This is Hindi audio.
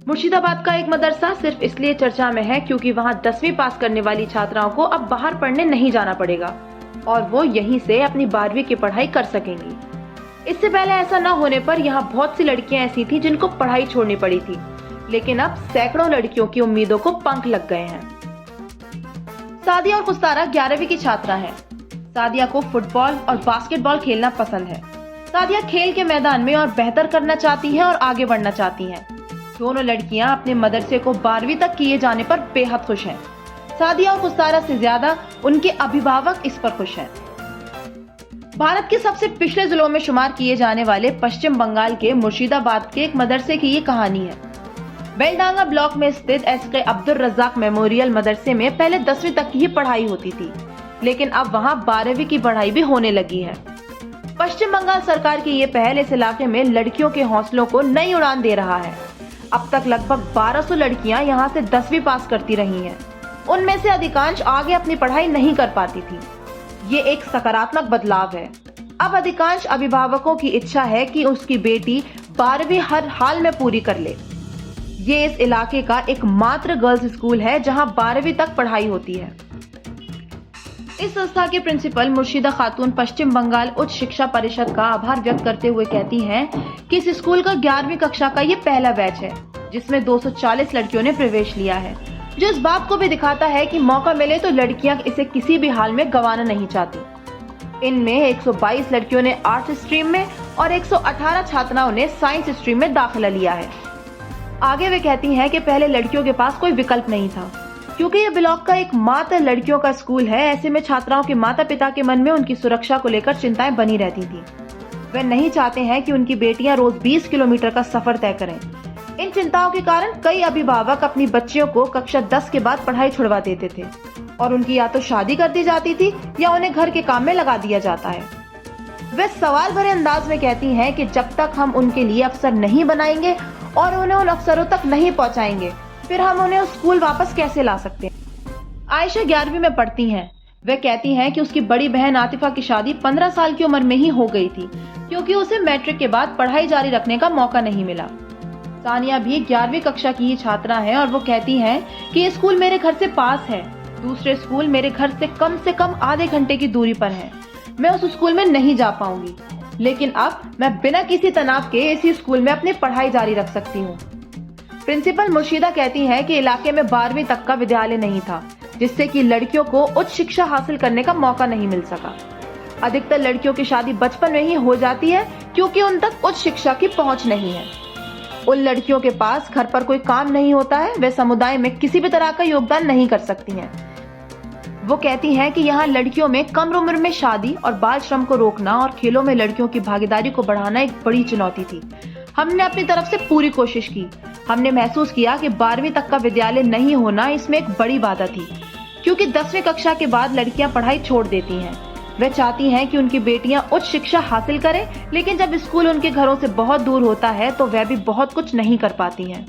मुर्शिदाबाद का एक मदरसा सिर्फ इसलिए चर्चा में है क्योंकि वहां 10वीं पास करने वाली छात्राओं को अब बाहर पढ़ने नहीं जाना पड़ेगा और वो यहीं से अपनी 12वीं की पढ़ाई कर सकेंगी। इससे पहले ऐसा न होने पर यहाँ बहुत सी लड़कियां ऐसी थी जिनको पढ़ाई छोड़नी पड़ी थी, लेकिन अब सैकड़ों लड़कियों की उम्मीदों को पंख लग गए हैं। सादिया और कुस्तारा 11वीं की छात्रा है। सादिया को फुटबॉल और बास्केटबॉल खेलना पसंद है। सादिया खेल के मैदान में और बेहतर करना चाहती है और आगे बढ़ना चाहती है। दोनों लड़कियां अपने मदरसे को 12वीं तक किए जाने पर बेहद खुश हैं। सादिया और कुस्तारा से ज्यादा उनके अभिभावक इस पर खुश हैं। भारत के सबसे पिछड़े जिलों में शुमार किए जाने वाले पश्चिम बंगाल के मुर्शिदाबाद के एक मदरसे की ये कहानी है। बेलडांगा ब्लॉक में स्थित एसके अब्दुल रज्जाक मेमोरियल मदरसे में पहले 10वीं तक की ही पढ़ाई होती थी, लेकिन अब वहां 12वीं की पढ़ाई भी होने लगी है। पश्चिम बंगाल सरकार की ये पहल इस इलाके में लड़कियों के हौसलों को नई उड़ान दे रहा है। अब तक लगभग 1200 लड़कियां यहां से 10वीं पास करती रही हैं। उनमें से अधिकांश आगे अपनी पढ़ाई नहीं कर पाती थी। ये एक सकारात्मक बदलाव है। अब अधिकांश अभिभावकों की इच्छा है कि उसकी बेटी 12वीं हर हाल में पूरी कर ले। ये इस इलाके का एकमात्र गर्ल्स स्कूल है जहां 12वीं तक पढ़ाई होती है। इस संस्था के प्रिंसिपल मुर्शिदा खातून पश्चिम बंगाल उच्च शिक्षा परिषद का आभार व्यक्त करते हुए कहती हैं कि इस स्कूल का 11वीं कक्षा का ये पहला बैच है जिसमें 240 लड़कियों ने प्रवेश लिया है, जो इस बात को भी दिखाता है कि मौका मिले तो लड़कियां इसे किसी भी हाल में गंवाना नहीं चाहती। इनमें 122 लड़कियों ने आर्ट्स स्ट्रीम में और 118 छात्राओं ने साइंस स्ट्रीम में दाखिला लिया है। आगे वे कहती हैं कि पहले लड़कियों के पास कोई विकल्प नहीं था, क्योंकि ये ब्लॉक का एकमात्र लड़कियों का स्कूल है। ऐसे में छात्राओं के माता पिता के मन में उनकी सुरक्षा को लेकर चिंताएं बनी रहती थी। वे नहीं चाहते हैं कि उनकी बेटियां रोज 20 किलोमीटर का सफर तय करें। इन चिंताओं के कारण कई अभिभावक अपनी बच्चियों को कक्षा 10 के बाद पढ़ाई छुड़वा देते थे और उनकी या तो शादी कर दी जाती थी या उन्हें घर के काम में लगा दिया जाता है। वे सवाल भरे अंदाज में कहती हैं कि जब तक हम उनके लिए अफसर नहीं बनाएंगे और उन्हें उन अफसरों तक नहीं पहुंचाएंगे, फिर हम उन्हें उस स्कूल वापस कैसे ला सकते हैं। आयशा 11वीं में पढ़ती हैं। वे कहती हैं कि उसकी बड़ी बहन आतिफा की शादी 15 साल की उम्र में ही हो गई थी, क्योंकि उसे मैट्रिक के बाद पढ़ाई जारी रखने का मौका नहीं मिला। सानिया भी 11वीं कक्षा की ही छात्रा है और वो कहती हैं कि ये स्कूल मेरे घर से पास है। दूसरे स्कूल मेरे घर से कम आधे घंटे की दूरी पर है। मैं उस स्कूल में नहीं जा पाऊंगी, लेकिन अब मैं बिना किसी तनाव के इसी स्कूल में अपनी पढ़ाई जारी रख सकती हूँ। प्रिंसिपल मुर्शिदा कहती हैं कि इलाके में 12वीं तक का विद्यालय नहीं था, जिससे कि लड़कियों को उच्च शिक्षा हासिल करने का मौका नहीं मिल सका। अधिकतर लड़कियों की शादी बचपन में ही हो जाती है क्योंकि उन तक उच्च शिक्षा की पहुंच नहीं है। उन लड़कियों के पास घर पर कोई काम नहीं होता है, वे समुदाय में किसी भी तरह का योगदान नहीं कर सकती हैं। वो कहती हैं कि यहाँ लड़कियों में कम उम्र में शादी और बाल श्रम को रोकना और खेलों में लड़कियों की भागीदारी को बढ़ाना एक बड़ी चुनौती थी। हमने अपनी तरफ से पूरी कोशिश की। हमने महसूस किया कि 12वीं तक का विद्यालय नहीं होना इसमें एक बड़ी बाधा थी, क्योंकि 10वीं कक्षा के बाद लड़कियां पढ़ाई छोड़ देती हैं। वे चाहती हैं कि उनकी बेटियां उच्च शिक्षा हासिल करें, लेकिन जब स्कूल उनके घरों से बहुत दूर होता है तो वह भी बहुत कुछ नहीं कर पाती हैं।